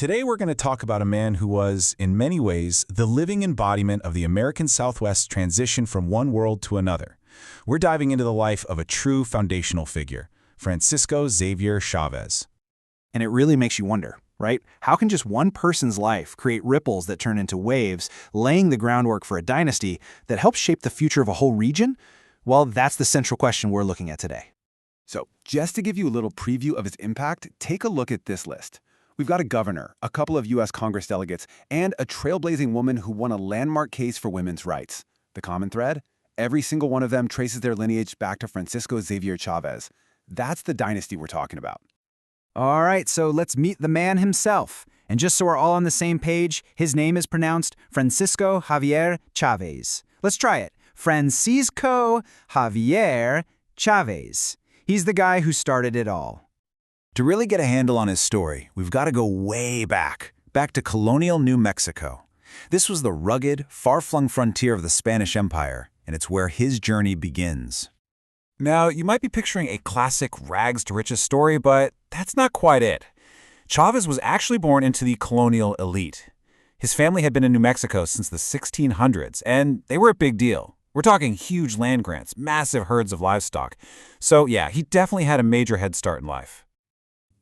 Today we're going to talk about a man who was, in many ways, the living embodiment of the American Southwest's transition from one world to another. We're diving into the life of a true foundational figure, Francisco Xavier Chavez. And it really makes you wonder, right? How can just one person's life create ripples that turn into waves, laying the groundwork for a dynasty that helps shape the future of a whole region? Well, that's the central question we're looking at today. So, just to give you a little preview of his impact, take a look at this list. We've got a governor, a couple of U.S. Congress delegates, and a trailblazing woman who won a landmark case for women's rights. The common thread? Every single one of them traces their lineage back to Francisco Xavier Chavez. That's the dynasty we're talking about. All right, so let's meet the man himself. And just so we're all on the same page, his name is pronounced Francisco Xavier Chavez. Let's try it. Francisco Xavier Chavez. He's the guy who started it all. To really get a handle on his story, we've got to go way back to colonial New Mexico. This was the rugged, far-flung frontier of the Spanish Empire, and it's where his journey begins. Now, you might be picturing a classic rags-to-riches story, but that's not quite it. Chavez was actually born into the colonial elite. His family had been in New Mexico since the 1600s, and they were a big deal. We're talking huge land grants, massive herds of livestock. So yeah, he definitely had a major head start in life.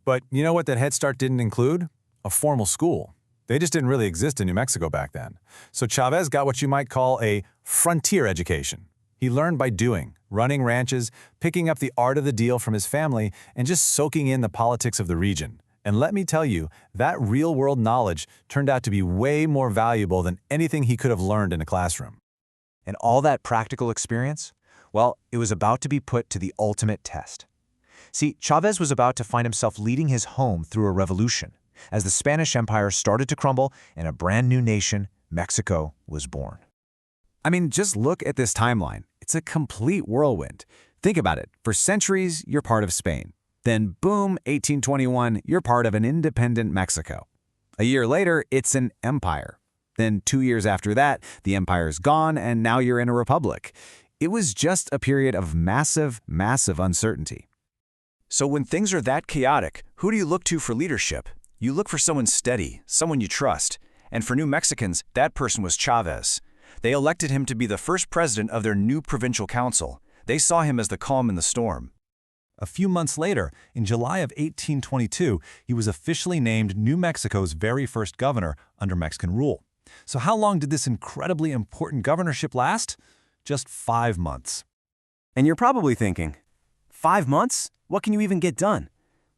But you know what that head start didn't include? A formal school. They just didn't really exist in New Mexico back then. So Chavez got what you might call a frontier education. He learned by doing, running ranches, picking up the art of the deal from his family, and just soaking in the politics of the region. And let me tell you, that real-world knowledge turned out to be way more valuable than anything he could have learned in a classroom. And all that practical experience? Well, it was about to be put to the ultimate test. See, Chavez was about to find himself leading his home through a revolution. As the Spanish Empire started to crumble and a brand new nation, Mexico, was born. I mean, just look at this timeline. It's a complete whirlwind. Think about it. For centuries, you're part of Spain. Then, boom, 1821, you're part of an independent Mexico. A year later, it's an empire. Then 2 years after that, the empire's gone, and now you're in a republic. It was just a period of massive, massive uncertainty. So when things are that chaotic, who do you look to for leadership? You look for someone steady, someone you trust. And for New Mexicans, that person was Chavez. They elected him to be the first president of their new provincial council. They saw him as the calm in the storm. A few months later, in July of 1822, he was officially named New Mexico's very first governor under Mexican rule. So how long did this incredibly important governorship last? Just 5 months. And you're probably thinking, 5 months? What can you even get done?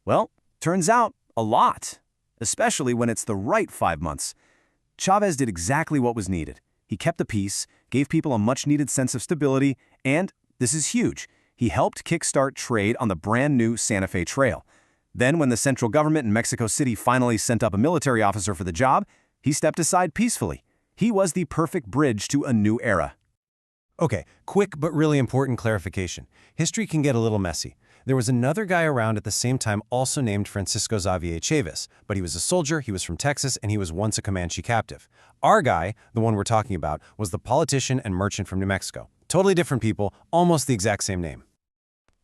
Well, turns out, a lot. Especially when it's the right 5 months. Chavez did exactly what was needed. He kept the peace, gave people a much-needed sense of stability, and, this is huge, he helped kickstart trade on the brand-new Santa Fe Trail. Then, when the central government in Mexico City finally sent up a military officer for the job, he stepped aside peacefully. He was the perfect bridge to a new era. Okay, quick but really important clarification. History can get a little messy. There was another guy around at the same time also named Francisco Xavier Chavez, but he was a soldier, he was from Texas, and he was once a Comanche captive. Our guy, the one we're talking about, was the politician and merchant from New Mexico. Totally different people, almost the exact same name.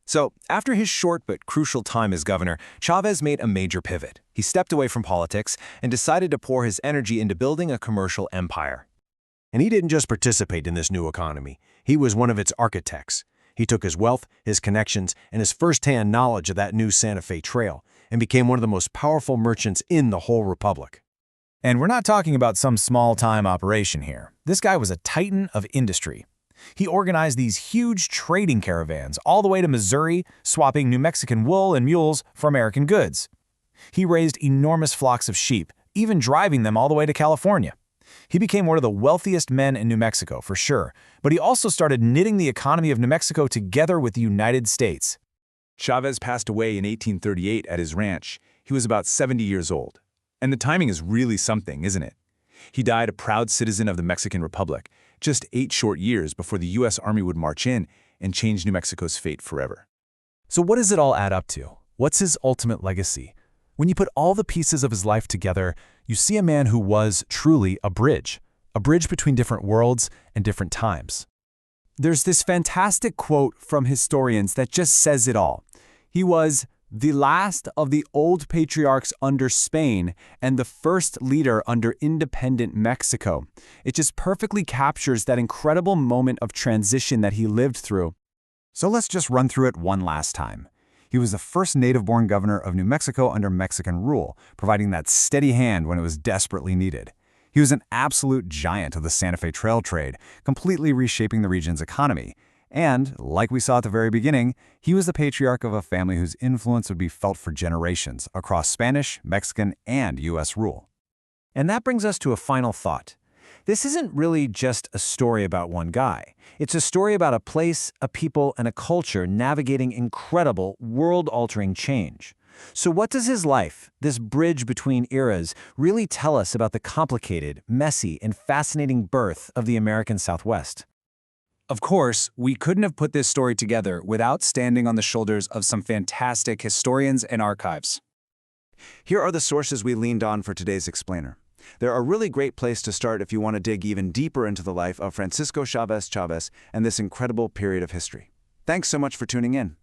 So, after his short but crucial time as governor, Chavez made a major pivot. He stepped away from politics and decided to pour his energy into building a commercial empire. And he didn't just participate in this new economy. He was one of its architects. He took his wealth, his connections, and his first-hand knowledge of that new Santa Fe Trail and became one of the most powerful merchants in the whole republic. And we're not talking about some small-time operation here. This guy was a titan of industry. He organized these huge trading caravans all the way to Missouri, swapping New Mexican wool and mules for American goods. He raised enormous flocks of sheep, even driving them all the way to California. He became one of the wealthiest men in New Mexico, for sure, but he also started knitting the economy of New Mexico together with the United States. Chavez passed away in 1838 at his ranch. He was about 70 years old. And the timing is really something, isn't it? He died a proud citizen of the Mexican Republic, just 8 short years before the U.S. Army would march in and change New Mexico's fate forever. So what does it all add up to? What's his ultimate legacy? When you put all the pieces of his life together, you see a man who was truly a bridge between different worlds and different times. There's this fantastic quote from historians that just says it all. He was the last of the old patriarchs under Spain and the first leader under independent Mexico. It just perfectly captures that incredible moment of transition that he lived through. So let's just run through it one last time. He was the first native-born governor of New Mexico under Mexican rule, providing that steady hand when it was desperately needed. He was an absolute giant of the Santa Fe Trail trade, completely reshaping the region's economy. And, like we saw at the very beginning, he was the patriarch of a family whose influence would be felt for generations across Spanish, Mexican, and U.S. rule. And that brings us to a final thought. This isn't really just a story about one guy. It's a story about a place, a people, and a culture navigating incredible, world-altering change. So what does his life, this bridge between eras, really tell us about the complicated, messy, and fascinating birth of the American Southwest? Of course, we couldn't have put this story together without standing on the shoulders of some fantastic historians and archives. Here are the sources we leaned on for today's explainer. They're a really great place to start if you want to dig even deeper into the life of Francisco Xavier Chavez and this incredible period of history. Thanks so much for tuning in.